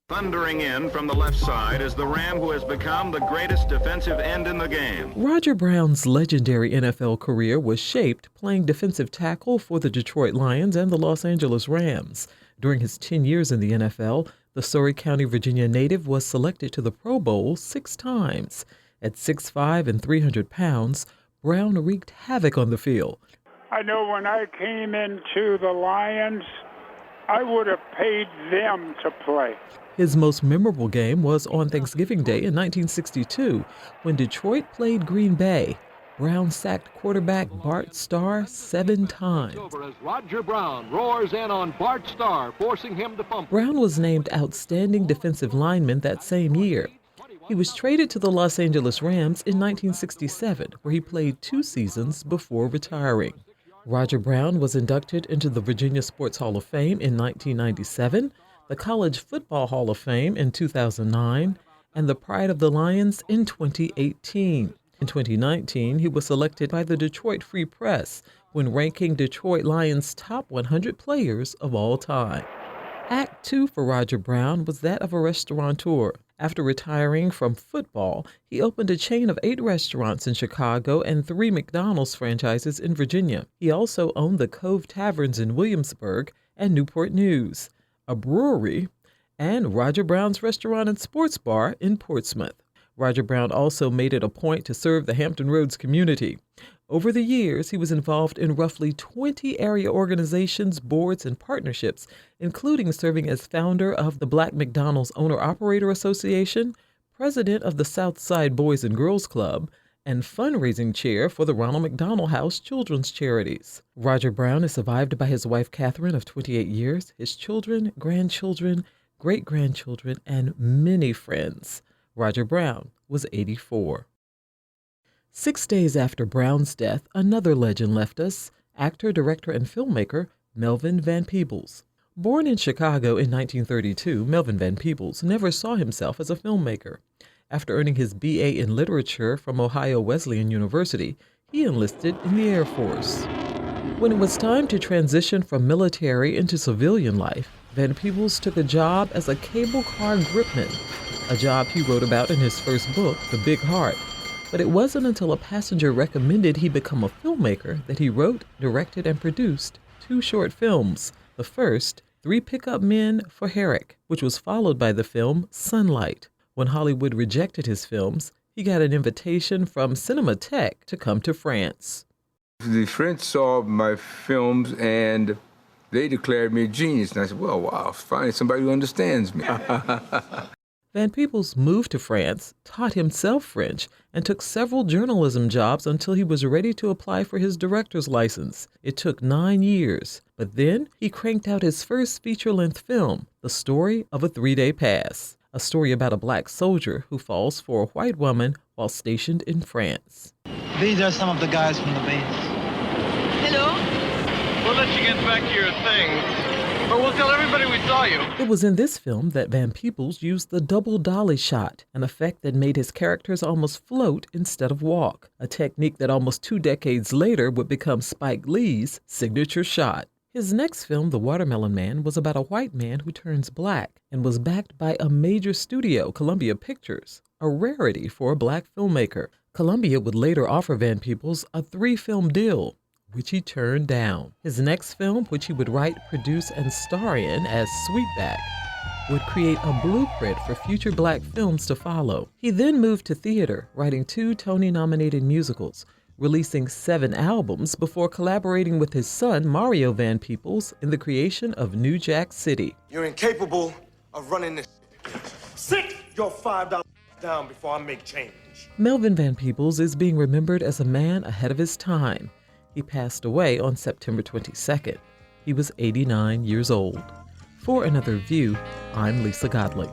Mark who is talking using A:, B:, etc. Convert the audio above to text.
A: Thundering in from the left side is the Ram who has become the greatest defensive end in the game.
B: Roger Brown's legendary NFL career was shaped playing defensive tackle for the Detroit Lions and the Los Angeles Rams. During his 10 years in the NFL, the Surry County, Virginia native was selected to the Pro Bowl 6 times. At 6'5" and 300 pounds, Brown wreaked havoc on the field.
C: I know when I came into the Lions, I would have paid them to play.
B: His most memorable game was on Thanksgiving Day in 1962 when Detroit played Green Bay. Brown sacked quarterback Bart Starr 7 times.
D: As Roger Brown roars in on Bart Starr, forcing him to fumble.
B: Brown was named Outstanding Defensive Lineman that same year. He was traded to the Los Angeles Rams in 1967, where he played 2 seasons before retiring. Roger Brown was inducted into the Virginia Sports Hall of Fame in 1997, the College Football Hall of Fame in 2009, and the Pride of the Lions in 2018. In 2019, he was selected by the Detroit Free Press when ranking Detroit Lions' top 100 players of all time. Act 2 for Roger Brown was that of a restaurateur. After retiring from football, he opened a chain of 8 restaurants in Chicago and 3 McDonald's franchises in Virginia. He also owned the Cove Taverns in Williamsburg and Newport News, a brewery, and Roger Brown's Restaurant and Sports Bar in Portsmouth. Roger Brown also made it a point to serve the Hampton Roads community. Over the years, he was involved in roughly 20 area organizations, boards, and partnerships, including serving as founder of the Black McDonald's Owner-Operator Association, president of the Southside Boys and Girls Club, and fundraising chair for the Ronald McDonald House Children's Charities. Roger Brown is survived by his wife, Catherine, of 28 years, his children, grandchildren, great-grandchildren, and many friends. Roger Brown was 84. 6 days after Brown's death, another legend left us, actor, director, and filmmaker Melvin Van Peebles. Born in Chicago in 1932, Melvin Van Peebles never saw himself as a filmmaker. After earning his B.A. in literature from Ohio Wesleyan University, he enlisted in the Air Force. When it was time to transition from military into civilian life, Van Peebles took a job as a cable car gripman, a job he wrote about in his first book, The Big Heart. But it wasn't until a passenger recommended he become a filmmaker that he wrote, directed, and produced 2 short films. The first, 3 Pickup Men for Herrick, which was followed by the film Sunlight. When Hollywood rejected his films, he got an invitation from Cinematheque to come to France.
E: The French saw my films and they declared me a genius. And I said, well, wow, finally somebody who understands me.
B: Van Peebles moved to France, taught himself French, and took several journalism jobs until he was ready to apply for his director's license. It took 9 years, but then he cranked out his first feature-length film, The Story of a 3-Day Pass, a story about a black soldier who falls for a white woman while stationed in France.
F: These are some of the guys from the base.
G: Hello?
H: We'll let you get back to your thing, but we'll tell everybody we saw you.
B: It was in this film that Van Peebles used the double dolly shot, an effect that made his characters almost float instead of walk, a technique that almost 2 decades later would become Spike Lee's signature shot. His next film, The Watermelon Man, was about a white man who turns black and was backed by a major studio, Columbia Pictures, a rarity for a black filmmaker. Columbia would later offer Van Peebles a 3-film deal, which he turned down. His next film, which he would write, produce, and star in as Sweetback, would create a blueprint for future black films to follow. He then moved to theater, writing 2 Tony-nominated musicals, releasing 7 albums before collaborating with his son, Mario Van Peebles, in the creation of New Jack City.
I: You're incapable of running this. Sit your $5 down before I make change.
B: Melvin Van Peebles is being remembered as a man ahead of his time. He passed away on September 22nd. He was 89 years old. For Another View, I'm Lisa Godley.